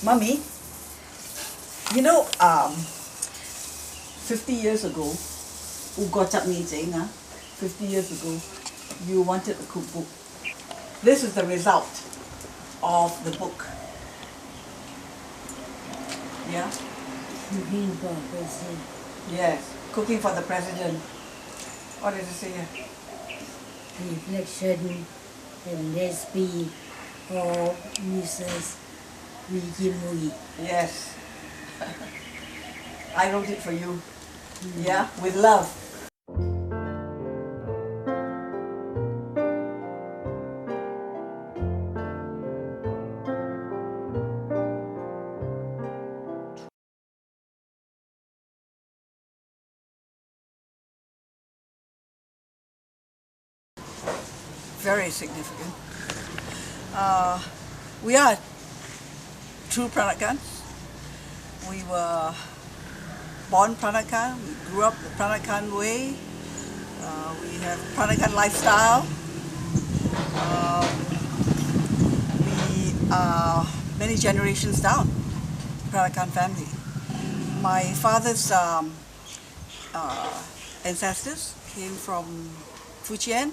Mummy, 50 years ago, 50 years ago, you wanted a cookbook. This is the result of the book. Yeah? Cooking for president. Yes, cooking for the president. What does it say here? Reflection and recipe of Mrs. Wigimui. Yes. I wrote it for you. Yeah, with love. Very significant. We are true Peranakans. We were born Peranakan. We grew up the Peranakan way. We have Peranakan lifestyle. We are many generations down, Peranakan family. My father's ancestors came from Fujian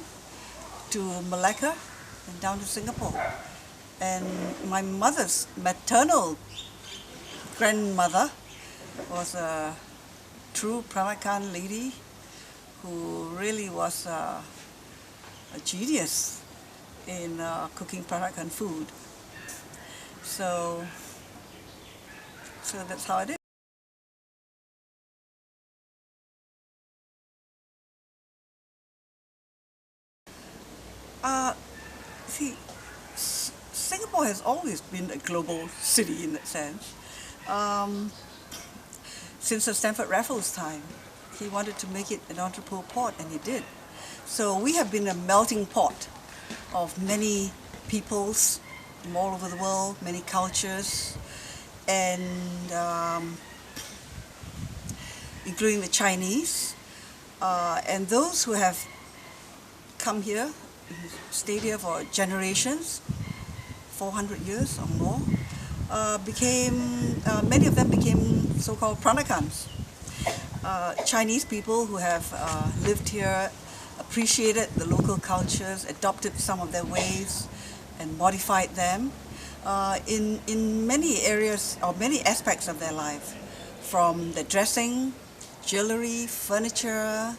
to Malacca and down to Singapore. And my mother's maternal grandmother was a true Peranakan lady who really was a genius in cooking Peranakan food. So that's how it is. See, Singapore has always been a global city in that sense. Since the Stamford Raffles time, he wanted to make it an entrepot port, and he did. So we have been a melting pot of many peoples from all over the world, many cultures, and including the Chinese, and those who have come here, stayed here for generations, 400 years or more, many of them became so-called Peranakans. Chinese people who have lived here appreciated the local cultures, adopted some of their ways, and modified them in many areas or many aspects of their life, from their dressing, jewelry, furniture,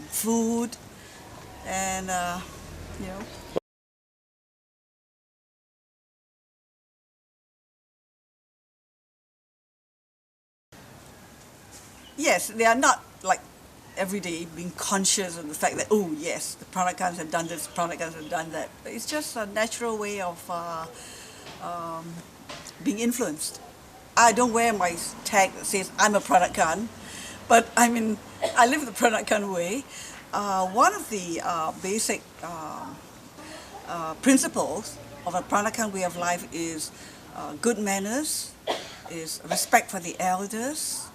food, and yes, they are not like every day being conscious of the fact that, oh yes, the Peranakans have done this, Peranakans have done that. It's just a natural way of being influenced. I don't wear my tag that says I'm a Peranakan, but I mean, I live the Peranakan way. One of the basic principles of a Peranakan way of life is good manners, is respect for the elders,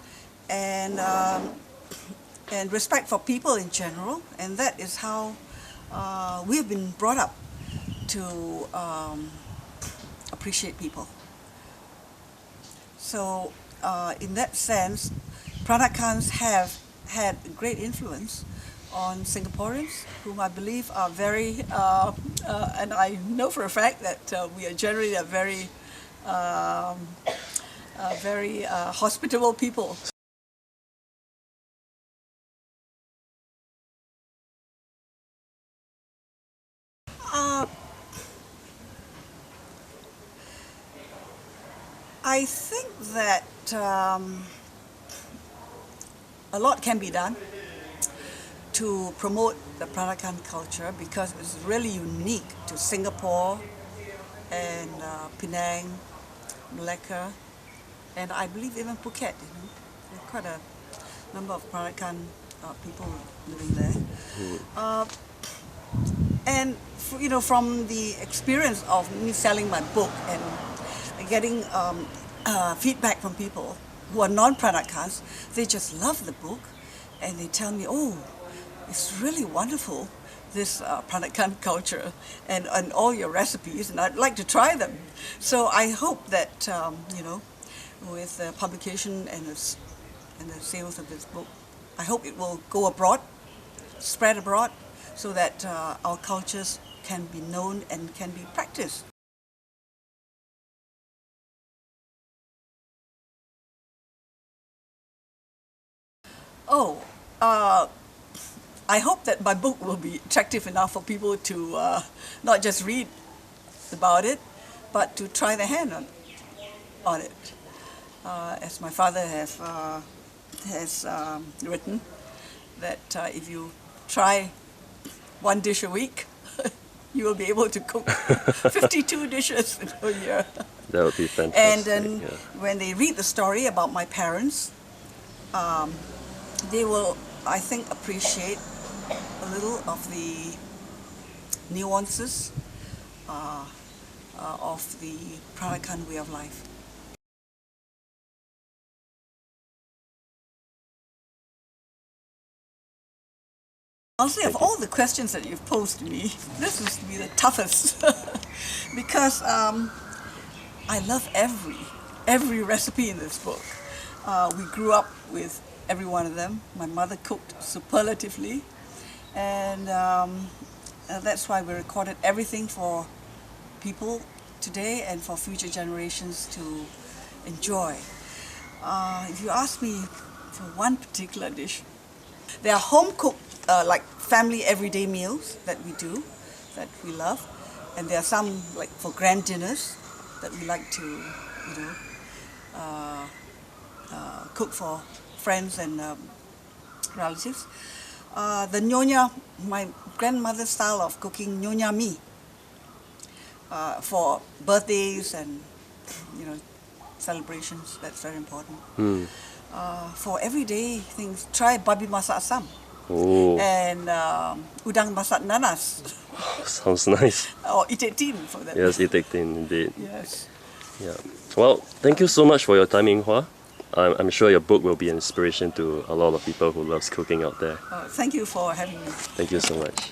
and respect for people in general, and that is how we have been brought up to appreciate people. So in that sense, Peranakans have had great influence on Singaporeans, whom I believe are very, and I know for a fact that we are generally a very hospitable people. I think that a lot can be done to promote the Peranakan culture because it's really unique to Singapore and Penang, Malacca, and I believe even Phuket. There are quite a number of Peranakan people living there. And from the experience of me selling my book and getting feedback from people who are non-Peranakans, they just love the book, and they tell me, oh, it's really wonderful this Peranakan culture and all your recipes, and I'd like to try them. So I hope that, with the publication and the sales of this book, I hope it will go abroad, spread abroad, so that our cultures can be known and can be practiced. Oh, I hope that my book will be attractive enough for people to not just read about it, but to try their hand on it. As my father has written, that if you try one dish a week, you will be able to cook 52 dishes in a year. That would be fantastic. And then yeah. when they read the story about my parents, they will, I think, appreciate a little of the nuances of the Peranakan way of life. Honestly, of all the questions that you've posed to me, this is to be the toughest because I love every recipe in this book. We grew up with every one of them. My mother cooked superlatively, and that's why we recorded everything for people today and for future generations to enjoy. If you ask me for one particular dish, there are home-cooked, like family everyday meals that we do, that we love, and there are some like for grand dinners that we like to, cook for friends and relatives. The nyonya, my grandmother's style of cooking nyonya mee for birthdays and celebrations. That's very important. For everyday things, try babi masak asam. Oh, And udang masak nanas. sounds nice. Or itik tin for that. Yes, itik tin indeed. Yes. Yeah. Well, thank you so much for your time, Eng Hwa. I'm sure your book will be an inspiration to a lot of people who loves cooking out there. Thank you for having me. Thank you so much.